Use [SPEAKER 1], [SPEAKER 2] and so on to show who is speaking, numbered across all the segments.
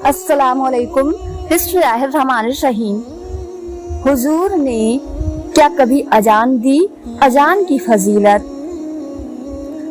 [SPEAKER 1] अस्सलाम वालेकुम। बिस्मिल्लाहिर्रहमानिर्रहीम। हुजूर ने क्या कभी अजान दी? अजान की फजीलत।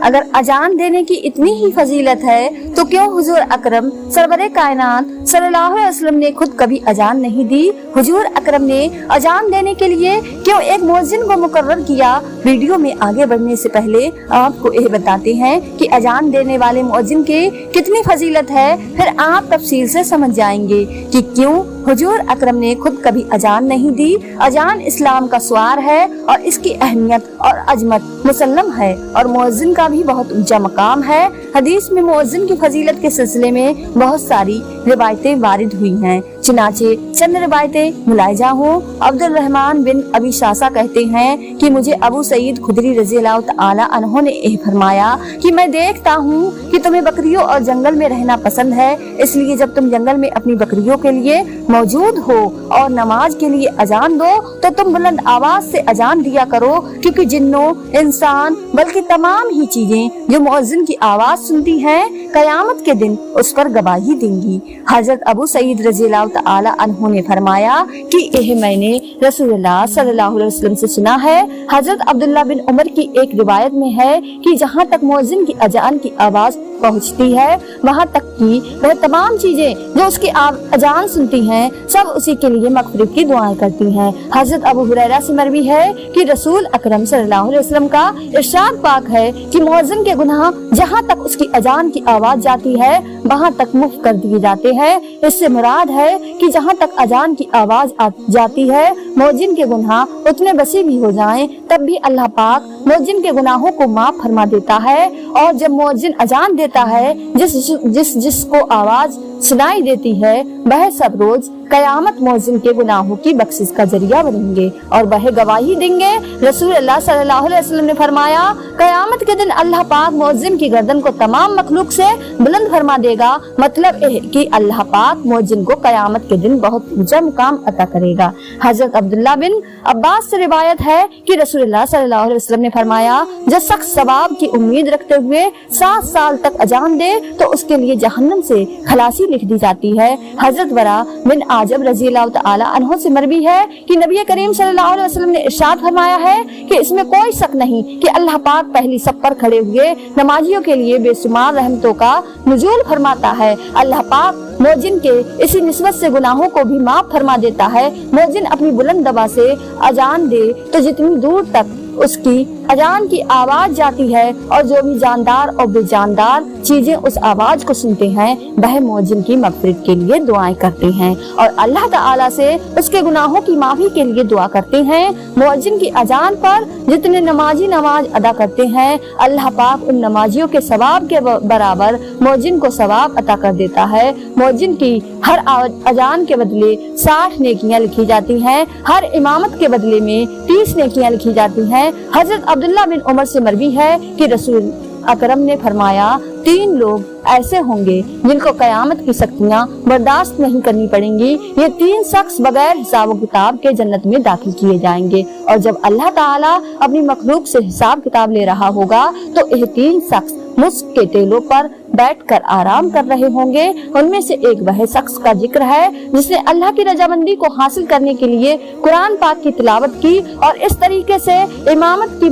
[SPEAKER 1] अगर अजान देने की इतनी ही फजीलत है तो क्यों हुजूर अकरम सरवरे कायनात सल्लल्लाहु अलैहि वसल्लम ने खुद कभी अजान नहीं दी? हुजूर अकरम ने अजान देने के लिए क्यों एक मुअज्जिन को मुकर्रर किया? वीडियो में आगे बढ़ने से पहले आपको यह बताते हैं कि अजान देने वाले मुअज्जिन के कितनी फजीलत है, फिर आप तफसील से समझ जाएंगे कि क्यों हुजूर अकरम ने खुद कभी अजान नहीं दी। अजान इस्लाम का स्वार है और इसकी अहमियत और अजमत मुसल्लम है और मुअज्जिन का भी बहुत ऊंचा मकाम है। हदीस में मुअज्जिन की फजीलत के सिलसिले में बहुत सारी रिवायतें वारिद हुई हैं। चुनाचे चंद रिवायतें मुलायजा हूँ। अब्दुल रहमान बिन अबी शासा कहते हैं कि मुझे अबू सईद खुदरी रज़ियल्लाहु तआला अन्हु ने यह फरमाया कि मैं देखता हूँ कि तुम्हें बकरियों और जंगल में रहना पसंद है, इसलिए जब तुम जंगल में अपनी बकरियों के लिए मौजूद हो और नमाज के लिए अजान दो तो तुम बुलंद आवाज से अजान दिया करो, क्योंकि जिन्नों इंसान बल्कि तमाम ही चीजें जो मुअज्जिन की आवाज सुनती हैं कयामत के दिन उस पर गवाही देंगी। हजरत अबू सईद रज़ियल्लाहु तआला अन्हु ने फरमाया कि यह मैंने रसूलुल्लाह सल्लल्लाहु अलैहि वसल्लम से सुना है। हजरत अब्दुल्लाह बिन उमर की एक रिवायत में है कि जहाँ तक मुअज्जिन की अजान की आवाज पहुँचती है वहाँ तक कि वह तमाम चीजें जो उसकी अजान सुनती हैं सब उसी के लिए मग़फ़िरत की दुआएं करती हैं। हजरत अबू हुरैरा से मरवी है कि रसूल अकरम सल्लल्लाहु अलैहि वसल्लम का इरशाद पाक है कि मुअज्जिन के गुनाह जहाँ तक उसकी अजान की आवाज जाती है वहाँ तक मुफ़्त कर दिए जाते हैं। इससे मुराद है कि जहाँ तक अजान की आवाज जाती है मुअज्जिन के गुनाह उतने बसी भी हो जाएं तब भी अल्लाह पाक मुअज्जिन के गुनाहों को माफ फरमा देता है। और जब मुअज्जिन अजान देता है जिसको आवाज सुनाई देती है वह सब रोज कयामत मुअज्जिन के गुनाहों की बख्शिश का जरिया बनेंगे और वह गवाही देंगे। रसूलुल्लाह सल्लल्लाहु अलैहि वसल्लम ने फरमाया कयामत के दिन अल्लाह पाक मुअज्जिन की गर्दन को तमाम मखलूक से बुलंद फरमा देगा। मतलब कि अल्लाह पाक मुअज्जिन को कयामत के दिन बहुत ऊंचा मुकाम अता करेगा। हजरत अब्दुल्लाह बिन अब्बास से रिवायत है कि रसूलुल्लाह सल्लल्लाहु अलैहि वसल्लम ने फरमाया जो शख्स सवाब की उम्मीद रखते हुए 7 साल तक अजान दे तो उसके लिए जहन्नम से खलासी लिख दी जाती है। हजरत वरा बिन आजब रज़ियल्लाहु तआला अन्हु से मरवी है कि नबी करीम सल्लल्लाहु अलैहि वसल्लम ने इरशाद फरमाया है कि इसमें कोई शक नहीं कि अल्लाह पाक पहली सफ पर खड़े हुए नमाजियों के लिए बेशुमार रहमतों का नुज़ूल फरमाता है। अल्लाह पाक मुअज्जिन के इसी निस्बत से गुनाहों को भी माफ फरमा देता है। मुअज्जिन अपनी बुलंद दबा से अजान दे तो जितनी दूर तक उसकी अजान की आवाज जाती है और जो भी जानदार और बेजानदार चीजें उस आवाज को सुनते हैं वह मुअज्जिन की मग़फ़िरत के लिए दुआएं करते हैं और अल्लाह ताला से उसके गुनाहों की माफी के लिए दुआ करते हैं। मुअज्जिन की अजान पर जितने नमाजी नमाज अदा करते हैं अल्लाह पाक उन नमाजियों के सवाब के बराबर मुअज्जिन को सवाब अता कर देता है। मुअज्जिन की हर अजान के बदले 60 नेकियां लिखी जाती हैं, हर इमामत के बदले में 30 नेकियां लिखी जाती हैं। हजरत अब्दुल्लाह बिन उमर से मरवी है कि रसूल अकरम ने फरमाया 3 लोग ऐसे होंगे जिनको कयामत की सख्तियां बर्दाश्त नहीं करनी पड़ेंगी। ये 3 शख्स बगैर हिसाब किताब के जन्नत में दाखिल किए जाएंगे और जब अल्लाह ताला अपनी मखलूक से हिसाब किताब ले रहा होगा तो यह 3 शख्स मुस्क के टेलों पर बैठकर आराम कर रहे होंगे। उनमें से एक वह शख्स का जिक्र है जिसने अल्लाह की रजामंदी को हासिल करने के लिए कुरान पाक की तिलावत की और इस तरीके से इमामत की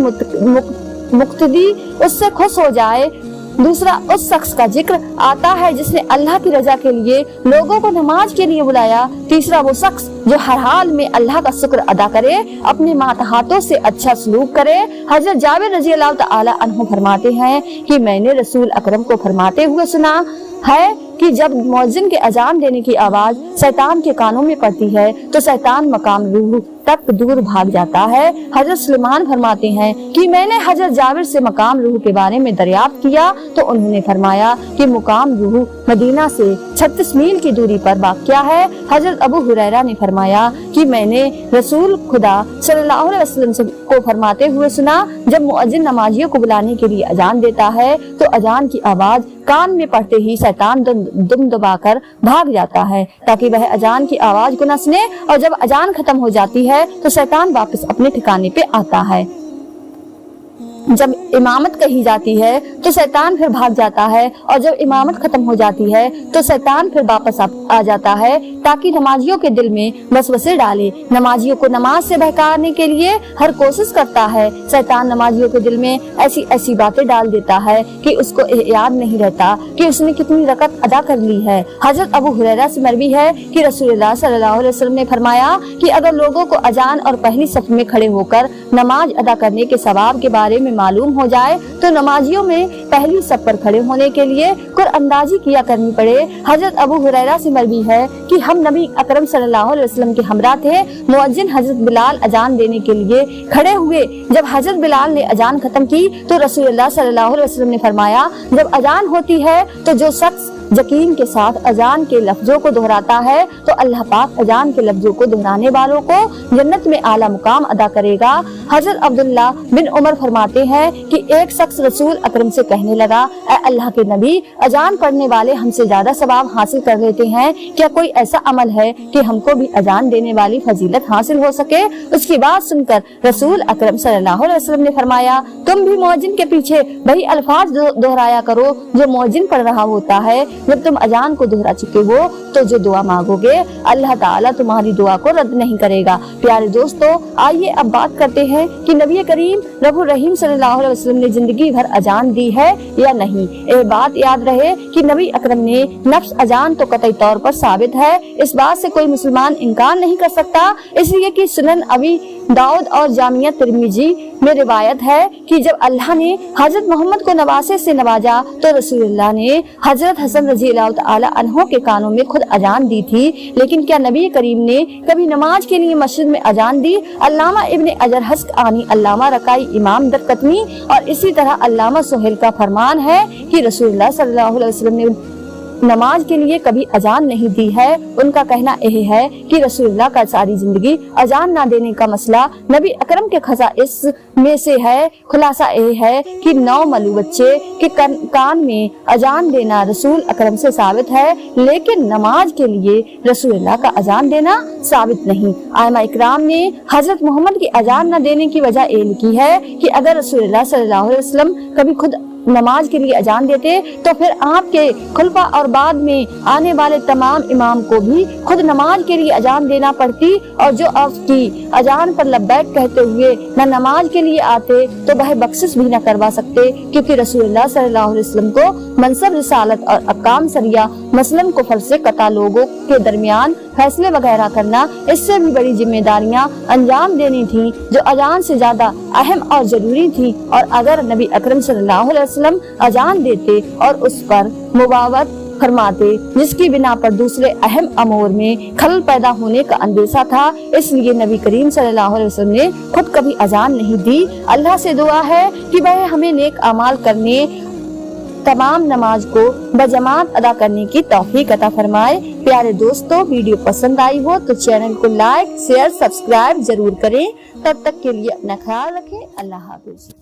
[SPEAKER 1] मुक्तदी उससे खुश हो जाए। दूसरा उस शख्स का जिक्र आता है जिसने अल्लाह की रजा के लिए लोगों को नमाज के लिए बुलाया। तीसरा वो शख्स जो हर हाल में अल्लाह का शुक्र अदा करे, अपने मातहतों से अच्छा सलूक करे। हजरत जाबिर रज़ियल्लाहु तआला अन्हु फरमाते हैं कि मैंने रसूल अकरम को फरमाते हुए सुना है कि जब मुअज्जिन के अजान देने की आवाज शैतान के कानों में पड़ती है तो शैतान मकाम रूह तक दूर भाग जाता है। हजरत सुलेमान फरमाते हैं कि मैंने हजरत जाबिर से मकाम रूह के बारे में दरियाफ्त किया तो उन्होंने फरमाया कि मुकाम रूह मदीना से 36 मील की दूरी पर वाक़या है। हजरत अबू हुरैरा ने फरमाया कि मैंने रसूल खुदा सल्लल्लाहु अलैहि वसल्लम को फरमाते हुए सुना जब मुअज्जिन नमाजियों को बुलाने के लिए अजान देता है तो अजान की आवाज कान में पड़ते ही शैतान दुम दबाकर भाग जाता है ताकि वह अजान की आवाज को न सुने और जब अजान खत्म हो जाती है तो शैतान वापस अपने ठिकाने पे आता है। जब इमामत कही जाती है तो शैतान फिर भाग जाता है, और जब इमामत खत्म हो जाती है तो शैतान फिर वापस आ जाता है, ताकि नमाजियों के दिल में वसवसे डाले। नमाजियों को नमाज से बहकाने के लिए हर कोशिश करता है। शैतान नमाजियों के दिल में ऐसी ऐसी बातें डाल देता है कि उसको याद नहीं रहता कि उसने कितनी रकअत अदा कर ली है। हजरत अबू हुरैरा से मरवी है कि रसूलुल्लाह सल्लल्लाहु अलैहि वसल्लम ने फरमाया कि अगर लोगों को अजान और पहली सफ में खड़े होकर नमाज अदा करने के सवाब के बारे में मालूम हो जाए तो नमाजियों में पहली सफ पर खड़े होने के लिए कुरअंदाजी किया करनी पड़े। हजरत अबू हुरैरा से मरवी है कि हम नबी अकरम सल्लल्लाहु अलैहि वसल्लम के हमरा थे। मुअज्जिन हजरत बिलाल अजान देने के लिए खड़े हुए। जब हजरत बिलाल ने अजान खत्म की तो रसूलुल्लाह सल्लल्लाहु अलैहि वसल्लम ने फरमाया, जब अजान होती है तो जो शख्स यकीन के साथ अजान के लफ्जों को दोहराता है तो अल्लाह पाक अजान के लफ्जों को दोहराने वालों को जन्नत में आला मुकाम अदा करेगा। हजरत अब्दुल्ला बिन उमर फरमाते हैं कि एक शख्स रसूल अकरम से कहने लगा, ऐ अल्लाह के नबी, अजान पढ़ने वाले हमसे ज्यादा सवाब हासिल कर लेते हैं, क्या कोई ऐसा अमल है कि हमको भी अजान देने वाली फजीलत हासिल हो सके? उसकी बात सुनकर रसूल अकरम सल्लल्लाहु अलैहि वसल्लम ने फरमाया, तुम भी मुअज्जिन के पीछे वही अल्फाज दोहराया करो जो मुअज्जिन पढ़ रहा होता है। जब तुम अजान को दोहरा चुके हो तो जो दुआ मांगोगे अल्लाह ताला तुम्हारी दुआ को रद्द नहीं करेगा। प्यारे दोस्तों, आइए अब बात करते हैं कि नबी करीम रऊफ़ुर रहीम सल्लल्लाहु अलैहि वसल्लम ने जिंदगी भर अजान दी है या नहीं। ये बात याद रहे कि नबी अकरम ने नफ्स अजान तो कतई तौर पर साबित है, इस बात से कोई मुसलमान इनकार नहीं कर सकता। इसलिए कि सुनन अबी दाऊद और जामिया तिरमिजी में रिवायत है कि जब अल्लाह ने हजरत मोहम्मद को नवासे से नवाजा तो रसूलुल्लाह ने हजरत हसन रज़ियल्लाहु ताला अन्हो के कानों में खुद अजान दी थी। लेकिन क्या नबी करीम ने कभी नमाज के लिए मस्जिद में अजान दी? अल्लामा इब्न अजर हस्क़ानी, अल्लामा रकाई इमाम दरकतनी और इसी तरह अल्लामा सुहेल का फरमान है कि रसूलुल्लाह सल्लल्लाहु अलैहि वसल्लम ने नमाज के लिए कभी अजान नहीं दी है। उनका कहना यह है कि रसूलुल्लाह का सारी जिंदगी अजान ना देने का मसला नबी अकरम के खसाइस में से है। खुलासा यह है कि 9 मलू बच्चे के कान में अजान देना रसूल अकरम से साबित है, लेकिन नमाज के लिए रसूलुल्लाह का अजान देना साबित नहीं। आइमा इकराम ने हजरत मोहम्मद की अजान न देने की वजह ये लिखी है कि अगर रसूलुल्लाह सल्लल्लाहु अलैहि वसल्लम कभी खुद नमाज के लिए अजान देते तो फिर आपके खुलफा और बाद में आने वाले तमाम इमाम को भी खुद नमाज के लिए अजान देना पड़ती, और जो आपकी अजान पर लब्बैक कहते हुए न नमाज के लिए आते तो वह बख्शिश भी न करवा सकते, क्योंकि रसूलुल्लाह सल्लल्लाहु अलैहि वसल्लम को मनसब रिसालत और अकाम सरिया मसलन कुफर से कता लोगों के दरमियान फैसले वगैरह करना, इससे भी बड़ी जिम्मेदारियां अंजाम देनी थी जो अजान से ज्यादा अहम और जरूरी थी। और अगर नबी अकरम सल्लल्लाहु अलैहि वसल्लम अजान देते और उस पर मुबावत फरमाते जिसकी बिना पर दूसरे अहम अमूर में खलल पैदा होने का अंदेशा था, इसलिए नबी करीम सल्लल्लाहु अलैहि वसल्लम ने खुद कभी अजान नहीं दी। अल्लाह से दुआ है कि वह हमें नेक अमाल करने, तमाम नमाज को बजमात अदा करने की तौफीक अता फरमाए। प्यारे दोस्तों, वीडियो पसंद आई हो तो चैनल को लाइक, शेयर, सब्सक्राइब जरूर करें। तब तक के लिए अपना ख्याल रखें। अल्लाह हाफिज।